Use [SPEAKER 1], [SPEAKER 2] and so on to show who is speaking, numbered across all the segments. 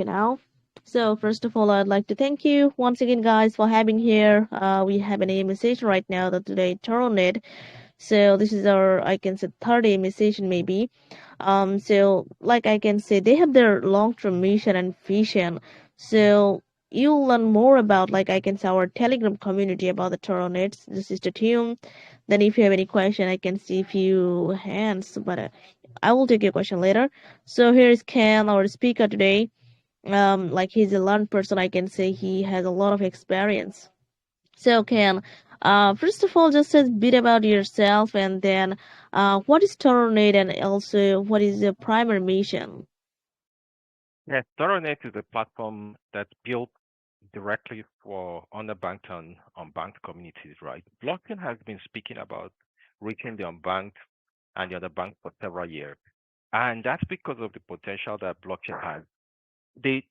[SPEAKER 1] Now. So first of all, I'd like to thank you once again, guys, for having here. We have an AM session right now that today Toronet. So this is our, I can say, third AM session maybe. So like I can say, they have their long-term mission and vision. So you'll learn more about, like I can say, our Telegram community about the Toronets. This is the team. Then if you have any question, I can see a few hands, but I will take your question later. So here is Ken, our speaker today. Like he's a learned person, I can say he has a lot of experience. So Ken, first of all, just a bit about yourself, and then what is Toronet, and also what is the primary mission?
[SPEAKER 2] Yes, Toronet is a platform that's built directly for underbanked and unbanked communities, right? Blockchain has been speaking about reaching the unbanked and the underbanked for several years. And that's because of the potential that blockchain has. The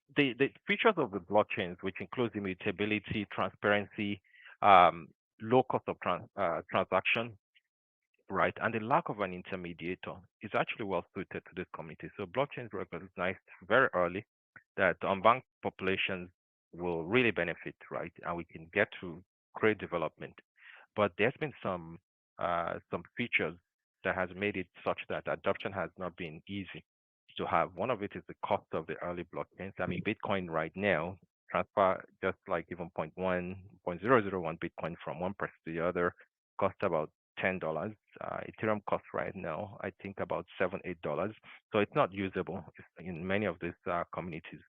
[SPEAKER 2] features of the blockchains, which includes immutability, transparency, um, low cost of transaction, right, and the lack of an intermediator is actually well suited to this community. So blockchains recognized very early that unbanked populations will really benefit, right, and we can get to great development. But there's been some features that has made it such that adoption has not been easy to have. One of it is the cost of the early blockchains. I mean, Bitcoin right now transfer just like even 0.001 Bitcoin from one person to the other cost about $10. Ethereum costs right now, I think about $7, $8. So it's not usable in many of these communities.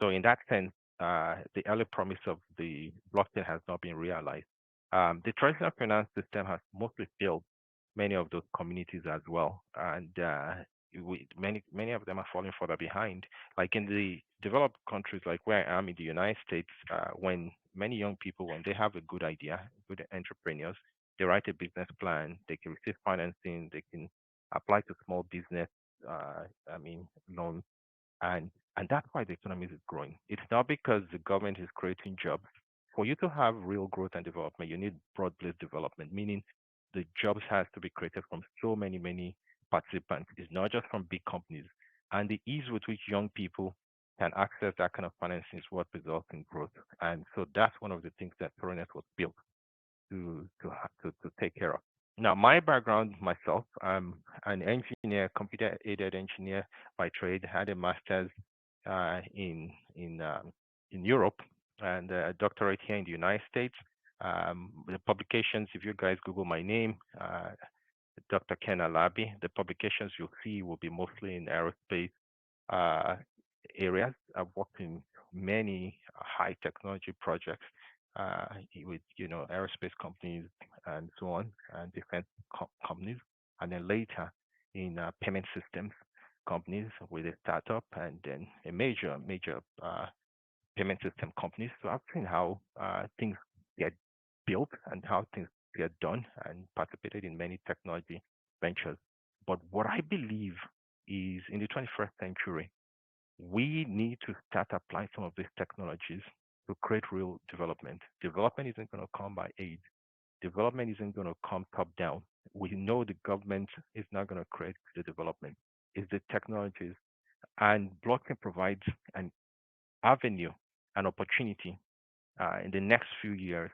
[SPEAKER 2] So in that sense, the early promise of the blockchain has not been realized. The traditional finance system has mostly failed many of those communities as well, and many of them are falling further behind. Like in the developed countries, like where I am in the United States, when many young people, when they have a good idea, good entrepreneurs, they write a business plan, they can receive financing, they can apply to small business, I mean, loans, and and that's why the economy is growing. It's not because the government is creating jobs. For you to have real growth and development, you need broad-based development, meaning the jobs has to be created from so many participants. It's not just from big companies. And the ease with which young people can access that kind of financing is what results in growth. And so that's one of the things that Toronet was built to take care of. Now, my background myself, I'm an engineer, computer-aided engineer by trade. Had a master's in Europe and a doctorate here in the United States. The publications, if you guys Google my name, Dr. Ken Alabi, the publications you'll see will be mostly in aerospace uh, areas. I've worked in many high technology projects with aerospace companies and so on, and defense companies, and then later in payment systems companies with a startup, and then a major payment system companies. So I've seen how things get built and how things get done, and participated in many technology ventures. But what I believe is in the 21st century, we need to start applying some of these technologies to create real development. Development isn't going to come by aid. Development isn't going to come top down. We know the government is not going to create the development. It's the technologies. And blockchain provides an avenue, an opportunity in the next few years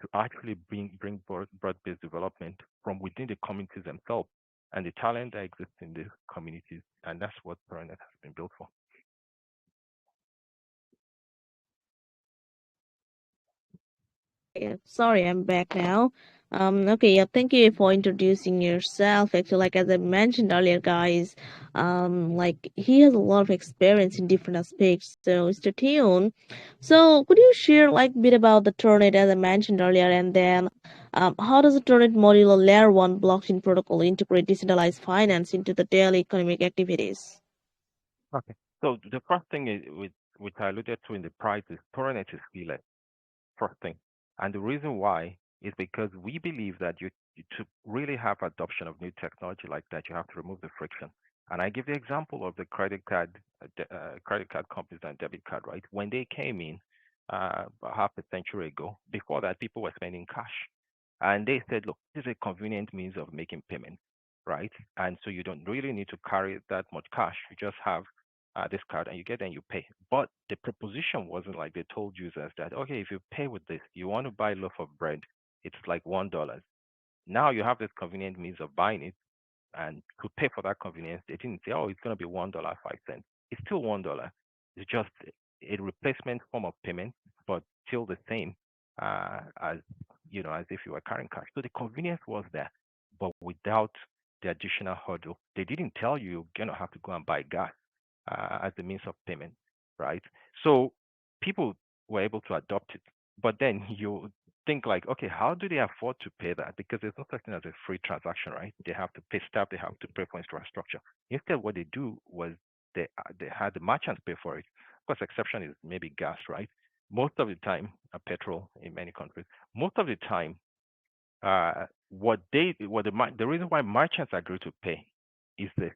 [SPEAKER 2] to actually bring broad-based development from within the communities themselves and the talent that exists in the communities. And that's what Toronet has been built for.
[SPEAKER 1] Okay, sorry, I'm back now. Okay, yeah, thank you for introducing yourself. Actually, like as I mentioned earlier, guys, like he has a lot of experience in different aspects. So, Mr. Tion, so could you share like a bit about the Toronet as I mentioned earlier, and then how does the Toronet modular layer one blockchain protocol integrate decentralized finance into the daily economic activities?
[SPEAKER 2] Okay. So the first thing is, which I alluded to in the price, is Toronet is keyless. First thing, and the reason why is because we believe that to really have adoption of new technology like that, you have to remove the friction. And I give the example of the credit card companies and debit card, right? When they came in about half a century ago, before that, people were spending cash, and they said, look, this is a convenient means of making payments, right? And so you don't really need to carry that much cash. You just have this card, and you get there and you pay. But the proposition wasn't like they told users that, okay, if you pay with this, you want to buy a loaf of bread, it's like $1. Now you have this convenient means of buying it and to pay for that convenience. They didn't say, oh, it's going to be $1.05. It's still $1. It's just a replacement form of payment, but still the same as as if you were carrying cash. So the convenience was there, but without the additional hurdle. They didn't tell you you're gonna have to go and buy gas as a means of payment, right? So people were able to adopt it, but then you think like, okay, how do they afford to pay that? Because there's no such thing as a free transaction, right? They have to pay staff, they have to pay for infrastructure. Instead, what they do was they had the merchants pay for it. Of course, exception is maybe gas, right? Most of the time, petrol in many countries. Most of the time, the reason why merchants agree to pay is this,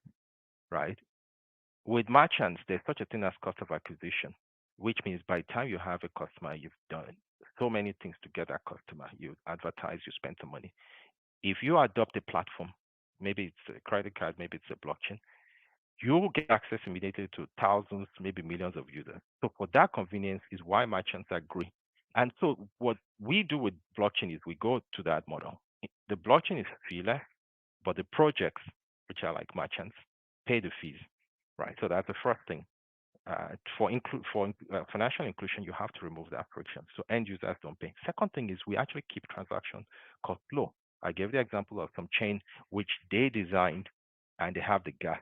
[SPEAKER 2] right? With merchants, there's such a thing as cost of acquisition, which means by the time you have a customer, you've done so many things to get that customer. You advertise, you spend some money. If you adopt a platform, maybe it's a credit card, maybe it's a blockchain, you get access immediately to thousands, maybe millions of users. So for that convenience is why merchants agree. And so what we do with blockchain is we go to that model. The blockchain is feeless, but the projects, which are like merchants, pay the fees, right? So that's the first thing. For financial inclusion, you have to remove that friction. So end users don't pay. Second thing is we actually keep transaction cost low. I gave the example of some chain which they designed and they have the gas,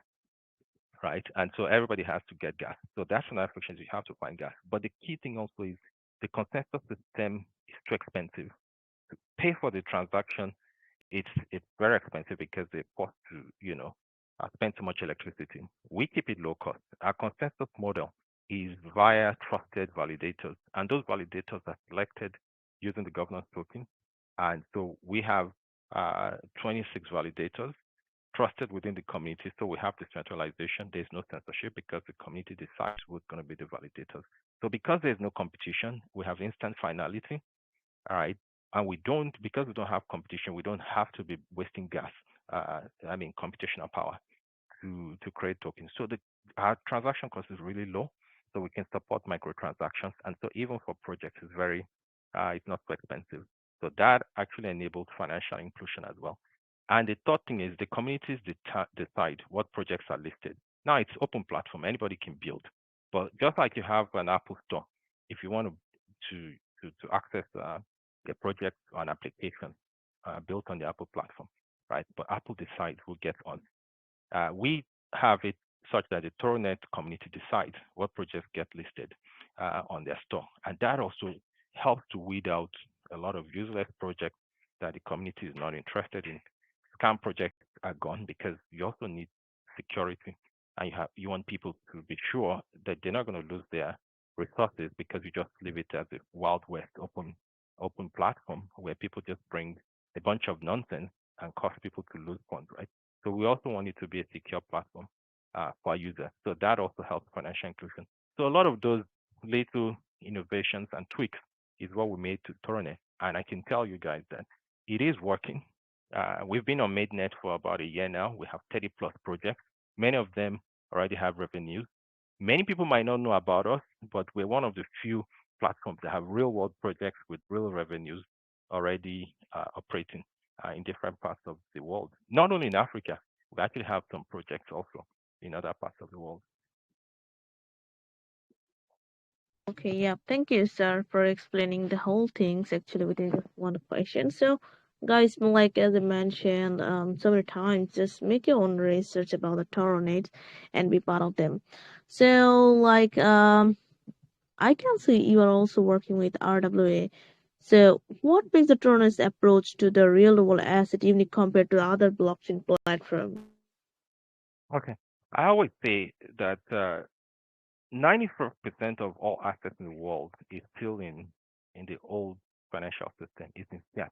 [SPEAKER 2] right? And so everybody has to get gas. So that's another friction. You have to find gas. But the key thing also is the consensus system is too expensive. To pay for the transaction, it's very expensive because they forced to spend so much electricity. We keep it low cost. Our consensus model is via trusted validators, and those validators are selected using the governance token. And so we have 26 validators trusted within the community. So we have decentralization. There's no censorship because the community decides who's going to be the validators. So because there's no competition, we have instant finality. All right. And because we don't have competition, we don't have to be wasting gas, computational power to create tokens. So our transaction cost is really low, so we can support microtransactions. And so even for projects, it's not so expensive. So that actually enables financial inclusion as well. And the third thing is the communities decide what projects are listed. Now it's open platform; anybody can build. But just like you have an Apple Store, if you want to access a project or an application built on the Apple platform, right? But Apple decides who gets on. We have it such that the Toronet community decides what projects get listed on their store. And that also helps to weed out a lot of useless projects that the community is not interested in. Scam projects are gone because you also need security and you want people to be sure that they're not going to lose their resources because you just leave it as a wild west open platform where people just bring a bunch of nonsense and cause people to lose funds, right? So we also want it to be a secure platform for our users. So that also helps financial inclusion. So a lot of those little innovations and tweaks is what we made to Toronet. And I can tell you guys that it is working. We've been on MadeNet for about a year now. We have 30 plus projects. Many of them already have revenues. Many people might not know about us, but we're one of the few platforms that have real world projects with real revenues already operating in different parts of the world. Not only in Africa, we actually have some projects also in other parts of the world.
[SPEAKER 1] Okay, yeah. Thank you, sir, for explaining the whole things actually within just one question. So, guys, like as I mentioned so many times, just make your own research about the Toronet and be part of them. So, like, I can see you are also working with RWA. So, what makes the Toronet's approach to the real world asset unique compared to other blockchain platforms?
[SPEAKER 2] Okay. I always say that 94% of all assets in the world is still in the old financial system. It's in fiat.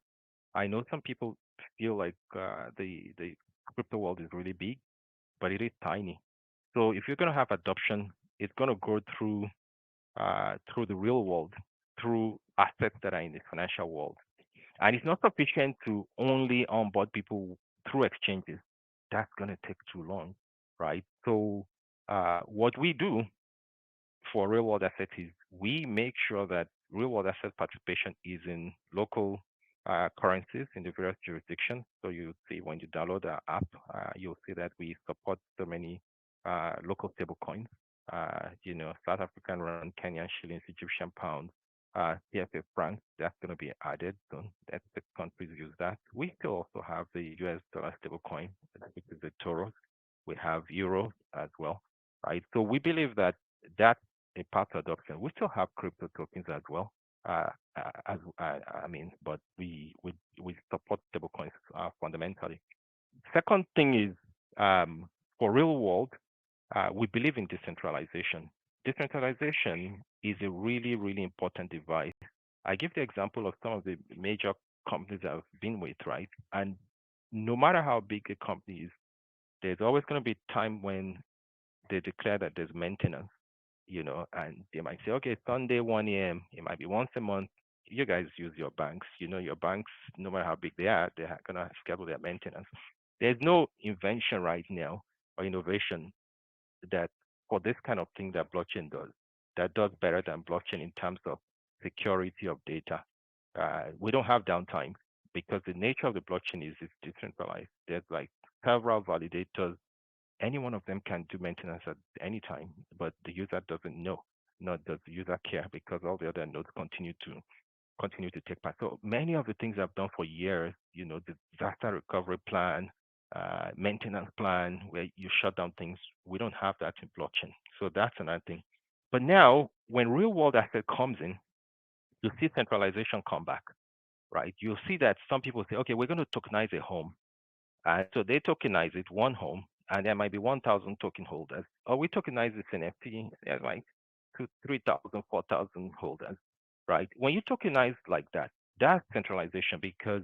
[SPEAKER 2] I know some people feel like the crypto world is really big, but it is tiny. So if you're going to have adoption, it's going to go through the real world, through assets that are in the financial world. And it's not sufficient to only onboard people through exchanges. That's going to take too long, right? So What we do for real world assets is we make sure that real world asset participation is in local currencies in the various jurisdictions. So you see when you download the app, you'll see that we support so many local stable coins. South African rand, Kenyan shillings, Egyptian pounds, CFA francs. That's going to be added soon. That's the countries use that. We still also have the US dollar stable coin, which is the Toros. We have euros as well, right? So we believe that that's a path to adoption. We still have crypto tokens as well. But we support stablecoins fundamentally. Second thing is for real world, we believe in decentralization. Decentralization is a really, really important device. I give the example of some of the major companies I've been with, right? And no matter how big a company is, there's always going to be time when they declare that there's maintenance, and they might say, okay, Sunday, 1 a.m., it might be once a month. You guys use your banks. Your banks, no matter how big they are, they're going to schedule their maintenance. There's no invention right now or innovation that for this kind of thing that blockchain does, that does better than blockchain in terms of security of data. We don't have downtime because the nature of the blockchain is it's decentralized. There's like several validators. Any one of them can do maintenance at any time, but the user doesn't know, nor does the user care because all the other nodes continue to take part. So many of the things I've done for years, the disaster recovery plan, maintenance plan, where you shut down things, we don't have that in blockchain. So that's another thing. But now, when real world asset comes in, you see centralization come back, right? You'll see that some people say, okay, we're going to tokenize a home. And so they tokenize it, one home, and there might be 1,000 token holders. Or we tokenize this NFT, there's like 3,000, 4,000 holders, right? When you tokenize like that, that's centralization because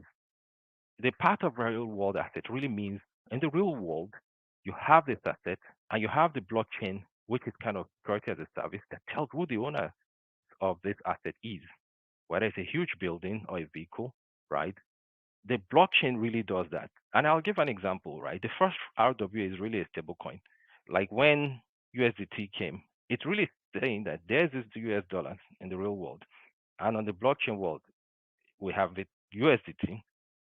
[SPEAKER 2] the part of real world asset really means in the real world, you have this asset and you have the blockchain, which is kind of security as a service that tells who the owner of this asset is, whether it's a huge building or a vehicle, right? The blockchain really does that. And I'll give an example, right? The first RW is really a stable coin. Like when USDT came, it's really saying that there's this US dollars in the real world. And on the blockchain world, we have the USDT.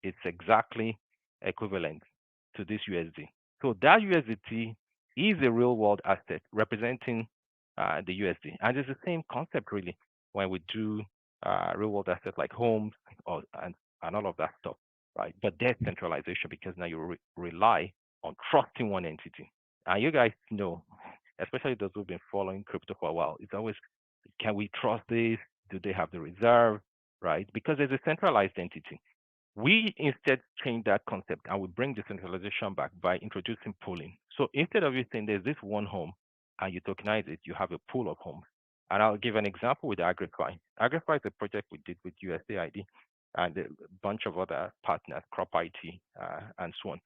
[SPEAKER 2] It's exactly equivalent to this USD. So that USDT is a real world asset representing the USD. And it's the same concept really when we do real world assets like homes and all of that stuff, right? But there's centralization because now you rely on trusting one entity. And you guys know, especially those who've been following crypto for a while, it's always, can we trust this? Do they have the reserve, right? Because there's a centralized entity. We instead change that concept and we bring decentralization back by introducing pooling. So instead of you saying there's this one home and you tokenize it, you have a pool of homes. And I'll give an example with Agrify. Agrify is a project we did with USAID and a bunch of other partners, Crop IT, and so on.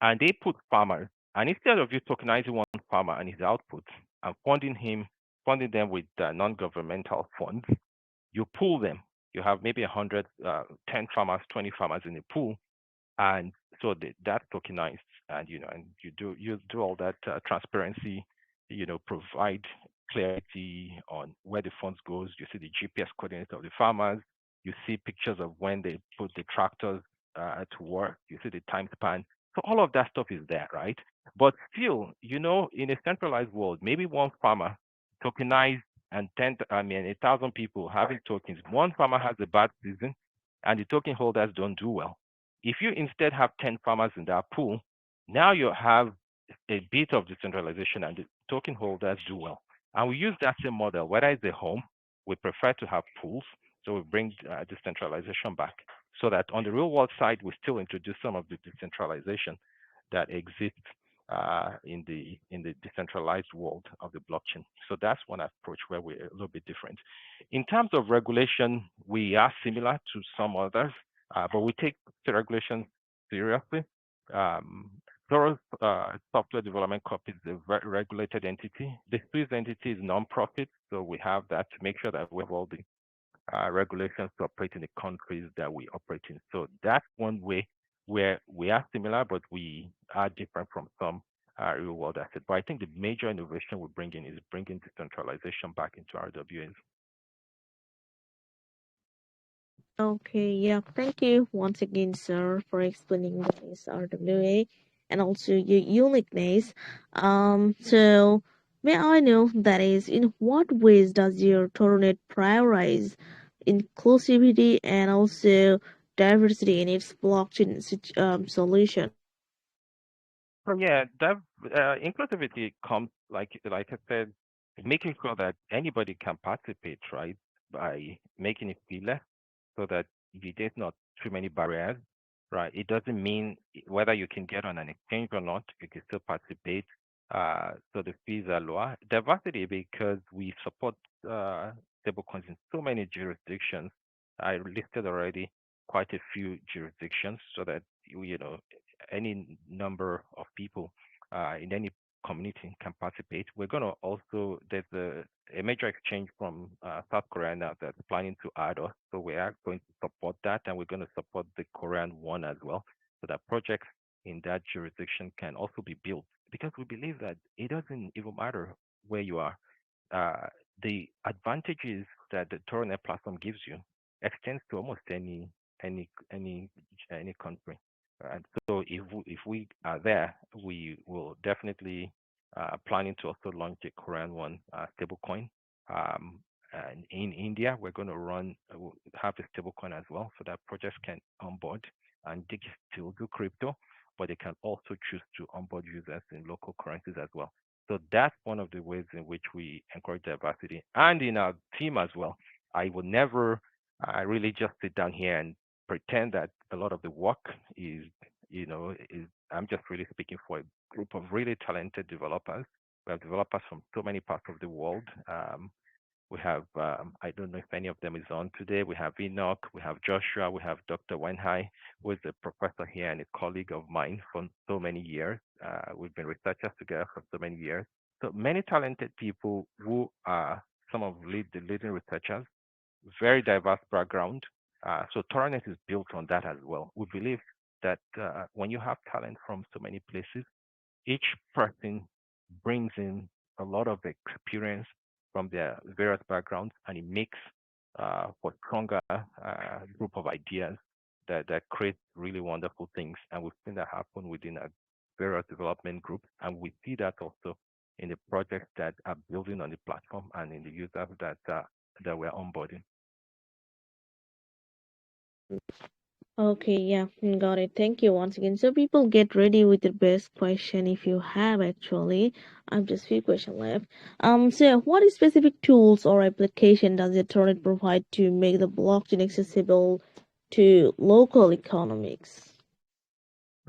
[SPEAKER 2] And they put farmers, and instead of you tokenizing one farmer and his output and funding them with non-governmental funds, you pool them. You have maybe 100, 10 farmers, 20 farmers in a pool, and so that's tokenized, and and you do all that transparency, provide clarity on where the funds goes. You see the GPS coordinates of the farmers. You see pictures of when they put the tractors to work. You see the time span. So all of that stuff is there, right? But still, in a centralized world, maybe one farmer tokenized and 1,000 people having tokens. One farmer has a bad season, and the token holders don't do well. If you instead have 10 farmers in that pool, now you have a bit of decentralization and the token holders do well. And we use that same model, whether it's a home, we prefer to have pools. So we bring decentralization back so that on the real world side, we still introduce some of the decentralization that exists in the decentralized world of the blockchain. So that's one approach where we're a little bit different. In terms of regulation, we are similar to some others, but we take the regulation seriously. Thorough Software Development Corp is a regulated entity. The Swiss entity is non-profit, so we have that to make sure that we have all the regulations to operate in the countries that we operate in. So that's one way where we are similar, but we are different from some real world asset. But I think the major innovation we're bringing is bringing decentralization back into RWAs.
[SPEAKER 1] Okay, yeah, thank you once again, sir, for explaining this RWA and also your uniqueness. So may I know that is in what ways does your Toronet prioritize inclusivity and also diversity in its blockchain solution?
[SPEAKER 2] So yeah, that inclusivity comes like I said, making sure that anybody can participate, right? By making it feeless so that there's not too many barriers, right? It doesn't mean whether you can get on an exchange or not, you can still participate. So the fees are lower. Diversity because we support stablecoins in so many jurisdictions. I listed already quite a few jurisdictions so that any number of people in any community can participate. We're going to also, there's a major exchange from South Korea now that's planning to add us. So we are going to support that and we're going to support the Korean one as well so that projects in that jurisdiction can also be built because we believe that it doesn't even matter where you are. Uh, the advantages that the Toronet platform gives you extends to almost any any any country. And so if we are there, we will definitely planning to also launch a Korean one stablecoin. Um, and in India, we're going to have a stablecoin as well, so that projects can onboard and they can still do crypto, but they can also choose to onboard users in local currencies as well. So that's one of the ways in which we encourage diversity. And in our team as well, I will never really just sit down here and pretend that a lot of the work is I'm just really speaking for a group of really talented developers. We have developers from so many parts of the world. We have, I don't know if any of them is on today. We have Enoch, we have Joshua, we have Dr. Wenhai, who is a professor here and a colleague of mine for so many years. We've been researchers together for so many years. So many talented people who are some of the leading researchers, very diverse background. So Toronet is built on that as well. We believe that when you have talent from so many places, each person brings in a lot of experience from their various backgrounds, and it makes for stronger group of ideas that create really wonderful things. And we've seen that happen within our various development groups, and we see that also in the projects that are building on the platform and in the users that we're onboarding.
[SPEAKER 1] Okay, yeah, got it. Thank you once again. So people get ready with the best question if you have actually. I've just few questions left. So what specific tools or application does the Torrent provide to make the blockchain accessible to local economics?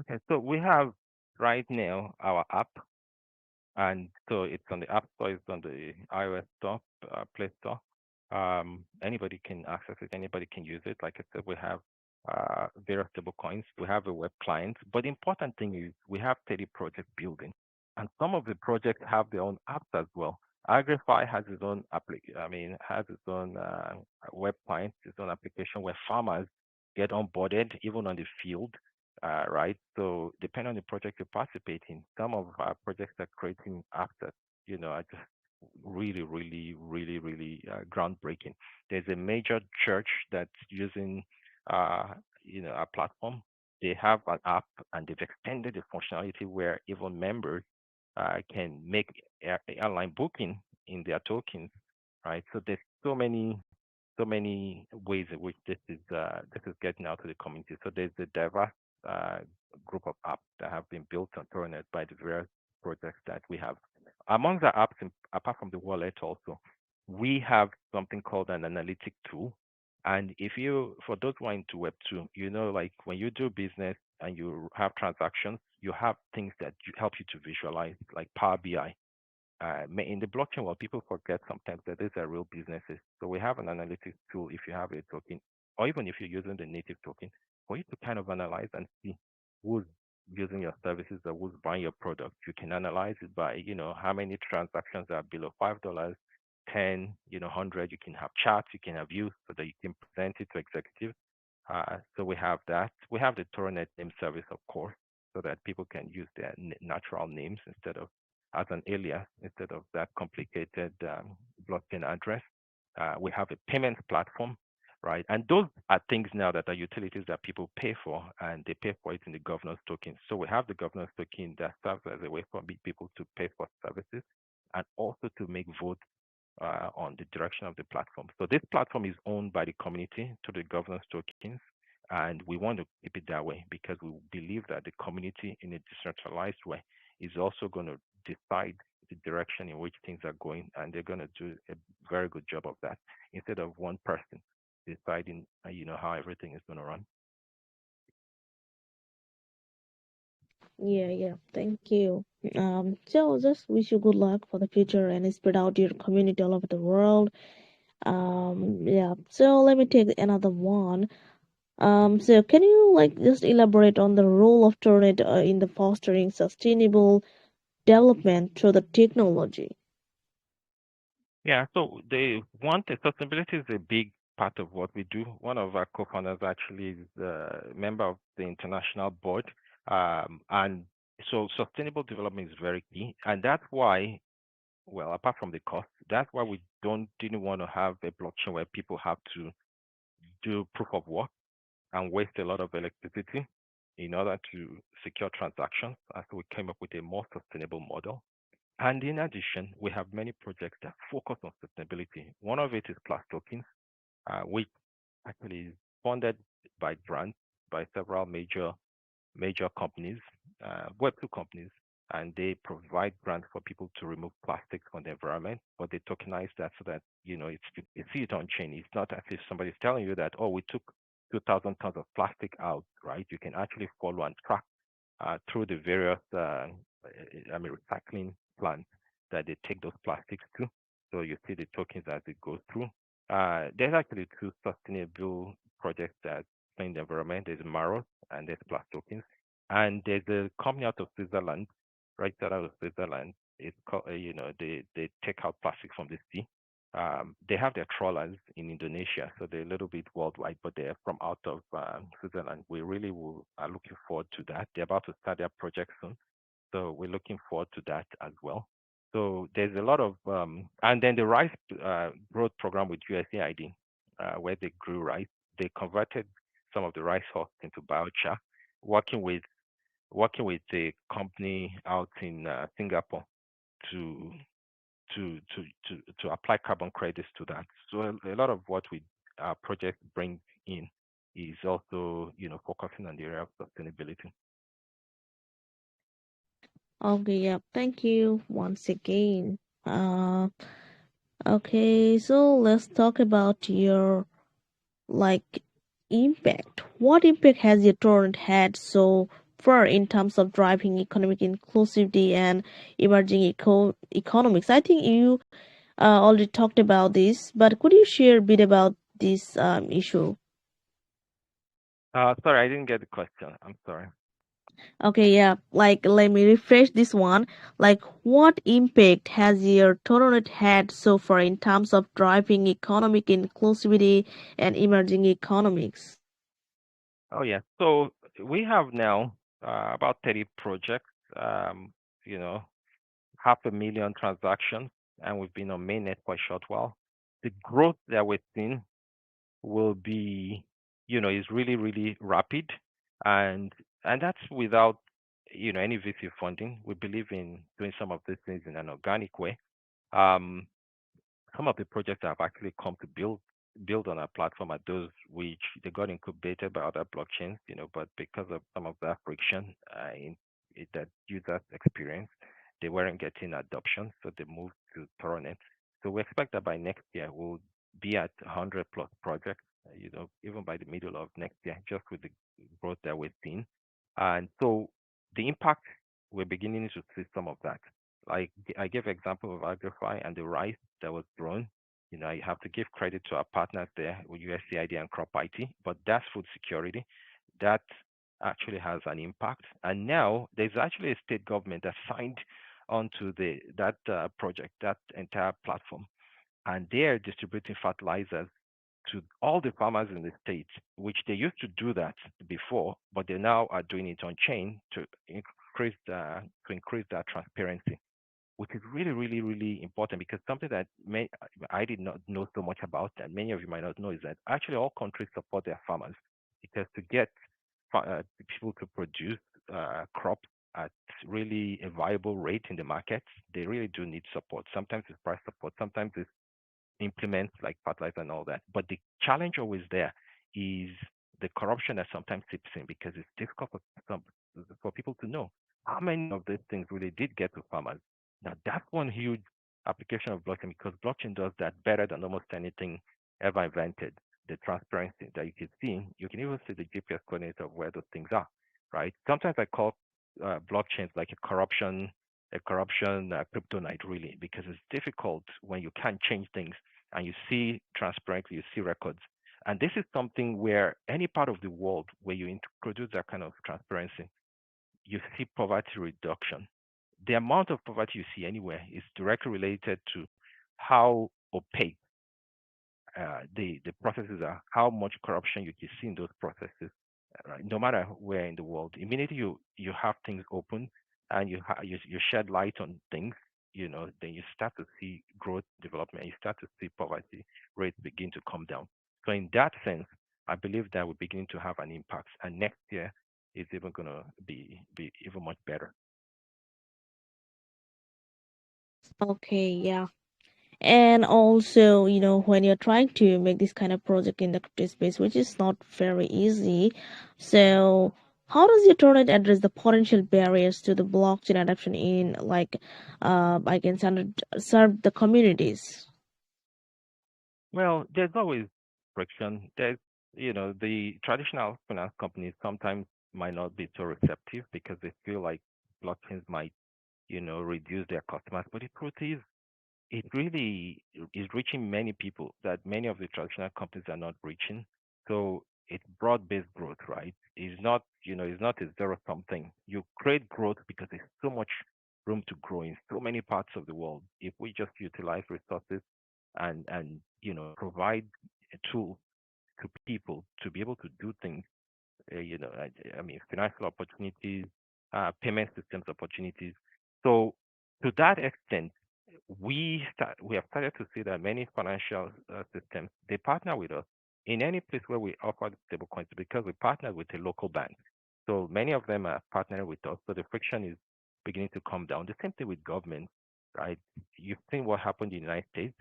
[SPEAKER 2] Okay, so we have right now our app. And so it's on the App Store, it's on the iOS Store, Play Store. Anybody can access it, anybody can use it. Like I said, we have various stable coins, we have a web client. But the important thing is we have steady project building. And some of the projects have their own apps as well. Agrify has its own has its own web client, its own application where farmers get onboarded even on the field, right? So depending on the project you participate in, some of our projects are creating apps that, are just really, really, really, really groundbreaking. There's a major church that's using, our platform. They have an app and they've extended the functionality where even members can make airline booking in their tokens, right? So there's so many ways in which this is getting out to the community. So there's a diverse uh, group of apps that have been built on Toronet by the various projects that we have. Among the apps, apart from the wallet, also we have something called an analytic tool. And if you, for those who are into Web2, like when you do business and you have transactions, you have things that help you to visualize, like Power BI. In the blockchain world, people forget sometimes that these are real businesses. So we have an analytics tool if you have a token, or even if you're using the native token, for you to kind of analyze and see who's using your services or who's buying your product. You can analyze it by, how many transactions are below $5, 10, 100. You can have charts, you can have views so that you can present it to executives. So we have that. We have the Toronet name service, of course. so that people can use their natural names instead of as an alias instead of that complicated blockchain address. We have a payments platform, right? And those are things now that are utilities that people pay for, and they pay for it in the governance token. So we have the governance token that serves as a way for people to pay for services and also to make votes on the direction of the platform. So this platform is owned by the community to the governance tokens, and we want to keep it that way because we believe that the community in a decentralized way is also going to decide the direction in which things are going, and they're going to do a very good job of that instead of one person deciding, how everything is going to run.
[SPEAKER 1] Yeah, yeah. Thank you. So just wish you good luck for the future and spread out your community all over the world. Yeah. So let me take another one. So can you like just elaborate on the role of Toronet in the fostering sustainable development through the technology?
[SPEAKER 2] Yeah, so they want sustainability is a big part of what we do. One of our co-founders actually is a member of the international board, and so sustainable development is very key, and that's why, well, apart from the cost, that's why we didn't want to have a blockchain where people have to do proof of work and waste a lot of electricity in order to secure transactions. And so we came up with a more sustainable model. And in addition, we have many projects that focus on sustainability. One of it is Plus Tokens, which actually is funded by grants by several major companies, Web2 companies, and they provide grants for people to remove plastic from the environment, but they tokenize that so that it's see it on chain. It's not as if somebody's telling you that, oh, we took 2,000 tons of plastic out, right? You can actually follow and track through the various, recycling plants that they take those plastics to. So you see the tokens as it goes through. There's actually two sustainable projects that play in the environment. There's Maros and there's Plus Tokens. And there's a company out of Switzerland, right out of Switzerland. It's called, they take out plastic from the sea. They have their trawlers in Indonesia, so they're a little bit worldwide, but they're from out of Switzerland. We really are looking forward to that. They're about to start their project soon, so we're looking forward to that as well. So there's a lot of, and then the rice growth program with USAID, where they grew rice. They converted some of the rice husks into biochar, working with a company out in Singapore to to apply carbon credits to that. So a lot of what we our project brings in is also focusing on the area of sustainability.
[SPEAKER 1] Okay, yeah. Thank you once again. Uh, okay, so let's talk about your like impact. What impact has your torrent had so far in terms of driving economic inclusivity and emerging economics? I think you already talked about this, but could you share a bit about this issue?
[SPEAKER 2] Sorry, I didn't get the question. I'm sorry.
[SPEAKER 1] Okay, yeah, like let me refresh this one. Like, what impact has your Toronet had so far in terms of driving economic inclusivity and emerging economics?
[SPEAKER 2] Oh yeah. So we have now about 30 projects. You know, 500,000 transactions, and we've been on mainnet for a short while. The growth that we're seeing will be, is really, really rapid. And that's without, any VC funding. We believe in doing some of these things in an organic way. Um, some of the projects that have actually come to build on our platform are those which they got incubated by other blockchains, but because of some of that friction that users experience, they weren't getting adoption, so they moved to Toronet. So we expect that by next year we'll be at 100 plus projects, even by the middle of next year, just with the growth that we've seen. And so the impact, we're beginning to see some of that. Like I gave example of Agrify and the rice that was grown. I have to give credit to our partners there with USCID and Crop IT, but that's food security. That actually has an impact. And now there's actually a state government that signed onto that project, that entire platform, and they're distributing fertilizers to all the farmers in the state, which they used to do that before, but they now are doing it on chain to increase that transparency, which is really, really, really important because something that I did not know so much about, and many of you might not know, is that actually all countries support their farmers because to get people to produce crops at really a viable rate in the market, they really do need support. Sometimes it's price support, sometimes it's implements like fertilizer and all that. But the challenge always there is the corruption that sometimes seeps in because it's difficult for people to know how many of these things really did get to farmers. Now that's one huge application of blockchain because blockchain does that better than almost anything ever invented. The transparency that you can even see the GPS coordinates of where those things are, right? Sometimes I call blockchains like a corruption kryptonite really because it's difficult when you can't change things and you see transparently, you see records. And this is something where any part of the world where you introduce that kind of transparency, you see poverty reduction. The amount of poverty you see anywhere is directly related to how opaque the processes are, how much corruption you can see in those processes, right? No matter where in the world. Immediately you have things open and you shed light on things, then you start to see growth, development. You start to see poverty rates begin to come down. So in that sense, I believe that we're beginning to have an impact, and next year is even going to be even much better.
[SPEAKER 1] Okay, yeah. And also, when you're trying to make this kind of project in the crypto space, which is not very easy, so how does your Toronet address the potential barriers to the blockchain adoption in, like, I can serve the communities?
[SPEAKER 2] Well, there's always friction. The traditional finance companies sometimes might not be so receptive because they feel like blockchains might, reduce their customers. But the truth is, it really is reaching many people that many of the traditional companies are not reaching. So it's broad-based growth, right? It's not a zero something. You create growth because there's so much room to grow in so many parts of the world. If we just utilize resources and provide a tool to people to be able to do things, I mean, financial opportunities, payment systems opportunities. So to that extent, we have started to see that many financial systems they partner with us in any place where we offer stable coins because we partner with a local bank. So many of them are partnering with us. So the friction is beginning to come down. The same thing with government, right? You've seen what happened in the United States,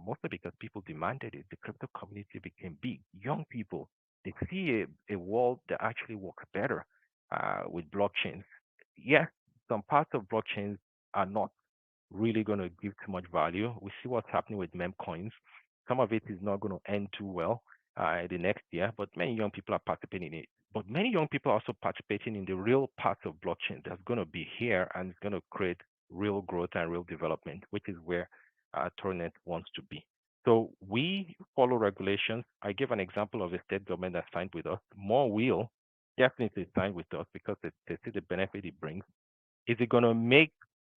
[SPEAKER 2] mostly because people demanded it. The crypto community became big. Young people they see a world that actually works better with blockchains. Yes, some parts of blockchains are not really going to give too much value. We see what's happening with meme coins. Some of it is not going to end too well the next year, but many young people are participating in it. But many young people are also participating in the real parts of blockchain that's going to be here and it's going to create real growth and real development, which is where Toronet wants to be. So we follow regulations. I give an example of a state government that signed with us. More will definitely sign with us because they see the benefit it brings. Is it going to make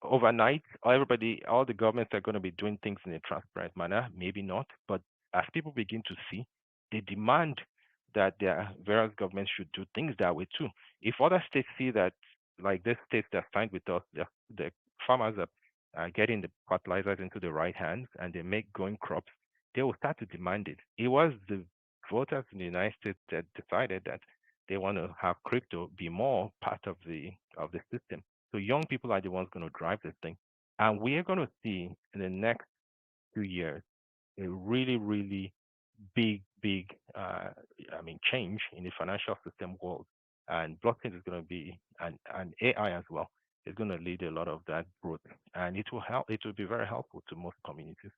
[SPEAKER 2] overnight all the governments are going to be doing things in a transparent manner? Maybe not. But as people begin to see, they demand that their various governments should do things that way too. If other states see that, like this state that signed with us, the farmers are getting the fertilizers into the right hands and they make growing crops, they will start to demand it. It was the voters in the United States that decided that they want to have crypto be more part of the system. So young people are the ones going to drive this thing. And we are going to see in the next 2 years a really, really big, change in the financial system world. And blockchain is going to be, and AI as well, is going to lead a lot of that growth. And it will help, it will be very helpful to most communities.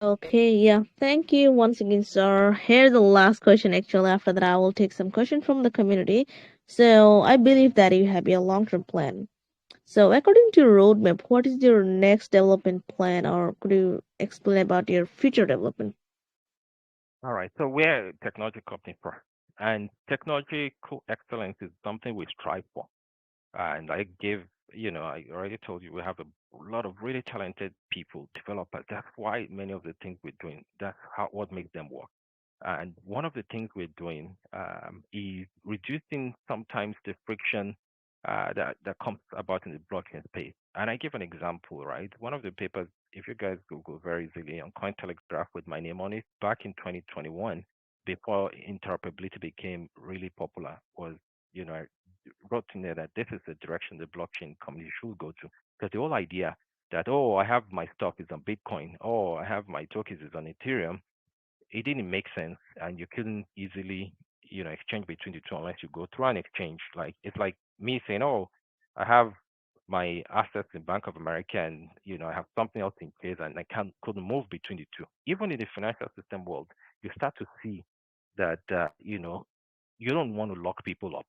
[SPEAKER 1] Okay, yeah. Thank you once again, sir. Here's the last question. Actually, after that, I will take some questions from the community. So, I believe that you have a long-term plan. So, according to your roadmap, what is your next development plan, or could you explain about your future development?
[SPEAKER 2] All right. So we're a technology company first. And technological excellence is something we strive for. And I give I already told you we have a lot of really talented people, developers. That's why many of the things we're doing, that's how what makes them work. And one of the things we're doing is reducing sometimes the friction that comes about in the blockchain space. And I give an example, right? One of the papers, if you guys Google very easily on Cointelegraph with my name on it, back in 2021, before interoperability became really popular, was I wrote in there that this is the direction the blockchain community should go to. Because the whole idea that, oh, I have my stock is on Bitcoin, oh, I have my tokens is on Ethereum, it didn't make sense, and you couldn't easily exchange between the two unless you go through an exchange. Like it's like me saying, oh, I have my assets in Bank of America, and I have something else in place, and I couldn't move between the two. Even in the financial system world, you start to see that you don't want to lock people up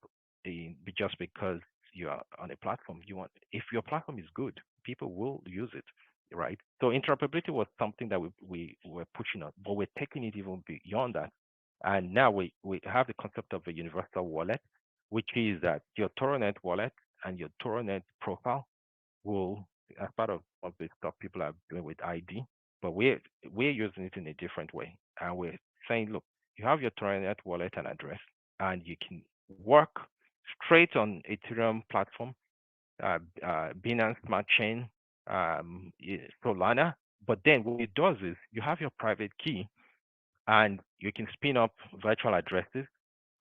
[SPEAKER 2] just because you are on a platform. You want, if your platform is good, people will use it, right? So interoperability was something that we were pushing on, but we're taking it even beyond that. And now we have the concept of a universal wallet, which is that your Toronet wallet and your Toronet profile will, as part of the stuff people are doing with ID, but we're using it in a different way. And we're saying, look, you have your Toronet wallet and address, and you can work straight on Ethereum platform, Binance Smart Chain, Solana. But then what it does is you have your private key, and you can spin up virtual addresses,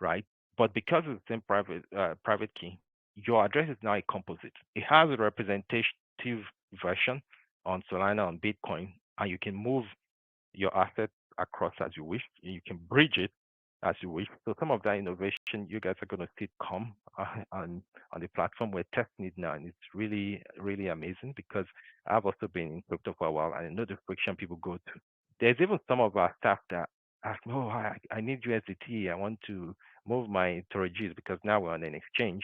[SPEAKER 2] right? But because it's the same private key, your address is now a composite. It has a representative version on Solana, on Bitcoin, and you can move your assets across as you wish. You can bridge it as you wish. So some of that innovation you guys are going to see come on the platform. We're testing it now, and it's really really amazing because I've also been in crypto for a while, and I know the friction people go through. There's even some of our staff that ask me, "Oh, I need USDT. I want to move my Torajis because now we're on an exchange,"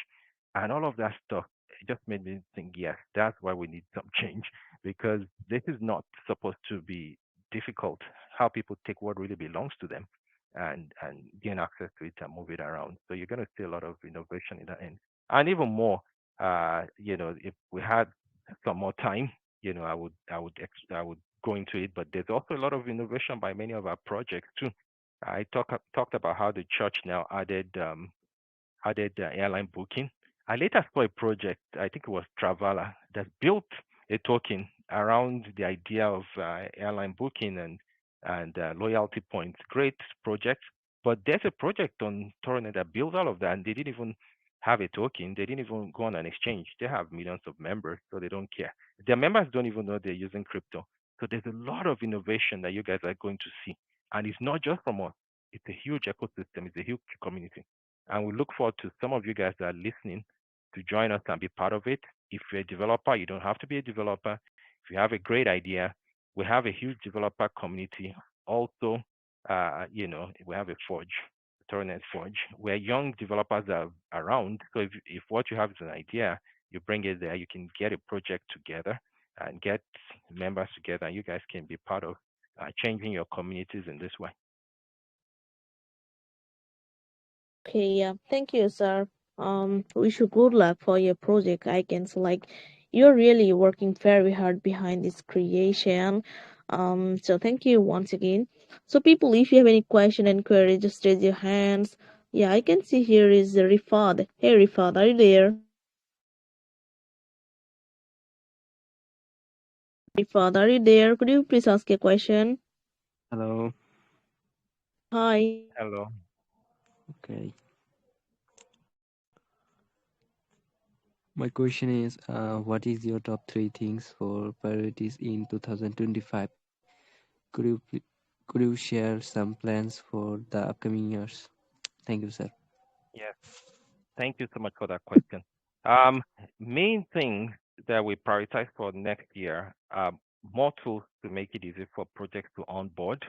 [SPEAKER 2] and all of that stuff. It just made me think, yes, that's why we need some change because this is not supposed to be difficult, how people take what really belongs to them and gain access to it and move it around. So you're going to see a lot of innovation in that end. And even more, if we had some more time, I would go into it. But there's also a lot of innovation by many of our projects too. Talked about how the church now added airline booking. I later saw a project, I think it was Travala, that built a token around the idea of airline booking and loyalty points. Great project. But there's a project on Toronet that builds all of that, and they didn't even have a token. They didn't even go on an exchange. They have millions of members, so they don't care. Their members don't even know they're using crypto. So there's a lot of innovation that you guys are going to see. And it's not just from us. It's a huge ecosystem. It's a huge community. And we look forward to some of you guys that are listening to join us and be part of it. If you're a developer, you don't have to be a developer. If you have a great idea, we have a huge developer community. Also, we have a Forge, Toronet Forge, where young developers are around. So if what you have is an idea, you bring it there, you can get a project together and get members together, and you guys can be part of changing your communities in this way.
[SPEAKER 1] Okay, yeah. Thank you, sir. Wish you good luck for your project. I can say like you're really working very hard behind this creation. So thank you once again. So people, if you have any question and query, just raise your hands. Yeah, I can see here is Rifad. Hey Rifad, are you there? Rifad, are you there? Could you please ask a question?
[SPEAKER 3] Hello.
[SPEAKER 1] Hi.
[SPEAKER 2] Hello.
[SPEAKER 3] Okay. My question is, what is your top three things for priorities in 2025? Could you could you share some plans for the upcoming years? Thank you, sir.
[SPEAKER 2] Yes. Thank you so much for that question. Um, Main thing that we prioritize for next year, more tools to make it easy for projects to onboard,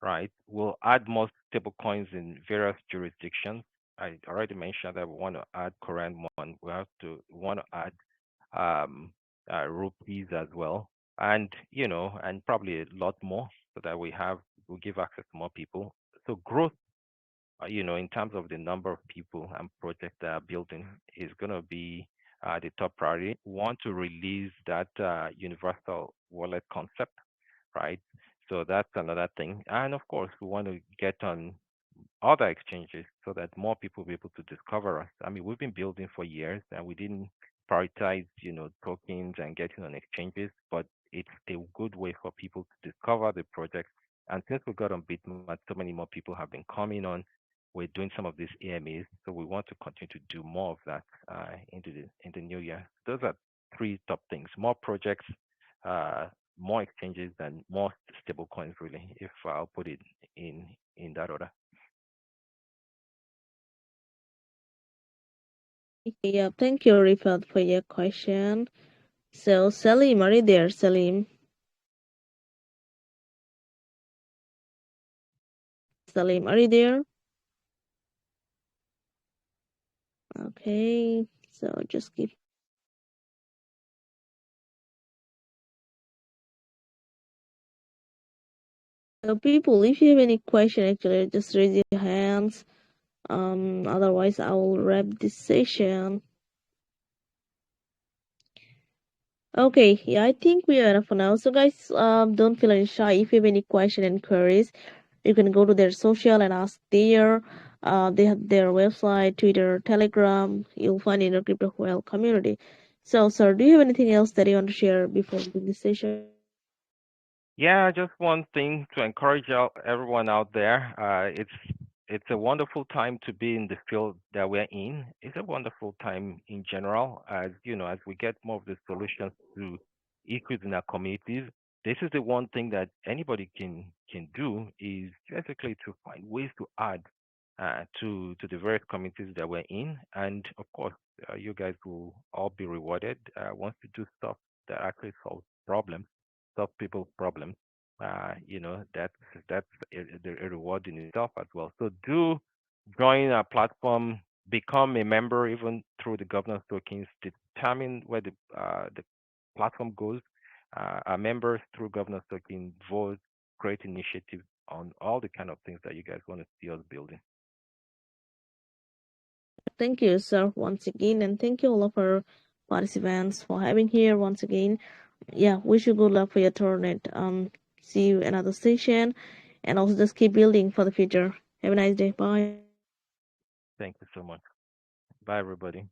[SPEAKER 2] right? We'll add more stable coins in various jurisdictions. I already mentioned that we want to add Korean won. We want to add um, rupees as well, and and probably a lot more, so that we give access to more people. So growth, in terms of the number of people and projects that are building is going to be the top priority. We want to release that universal wallet concept, right? So that's another thing. And of course, we want to get on other exchanges so that more people will be able to discover us. I mean, we've been building for years and we didn't prioritize, tokens and getting on exchanges, but it's a good way for people to discover the project. And since we got on Bitmart, so many more people have been coming on. We're doing some of these AMAs, so we want to continue to do more of that in the new year. Those are three top things: more projects, uh, more exchanges, and more stable coins. Really, if I'll put it in that order.
[SPEAKER 1] Yeah, thank you, Rifat, for your question. So, Salim, are you there, Salim? Salim, are you there? Okay, so just keep. So, people, if you have any question, actually, just raise your hands. Otherwise, I will wrap this session. Okay, yeah, I think we are enough for now. So, guys, don't feel any shy. If you have any question and queries, you can go to their social and ask there. They have their website, Twitter, Telegram. You'll find in the crypto well community. So, sir, do you have anything else that you want to share before ending this session?
[SPEAKER 2] Yeah, just one thing to encourage everyone out there. It's a wonderful time to be in the field that we're in. It's a wonderful time in general, as as we get more of the solutions to issues in our communities. This is the one thing that anybody can do is basically to find ways to add to the various communities that we're in, and of course, you guys will all be rewarded once you do stuff that actually solves problems, solve people's problems. That's a reward in itself as well. So do join our platform, become a member even through the governance tokens, determine where the platform goes. Our members through governance token vote, create initiatives on all the kind of things that you guys want to see us building.
[SPEAKER 1] Thank you, sir, once again, and thank you all of our participants for having here once again. Yeah, wish you good luck for your tournament. See you another session, and also just keep building for the future. Have a nice day. Bye.
[SPEAKER 2] Thank you so much. Bye, everybody.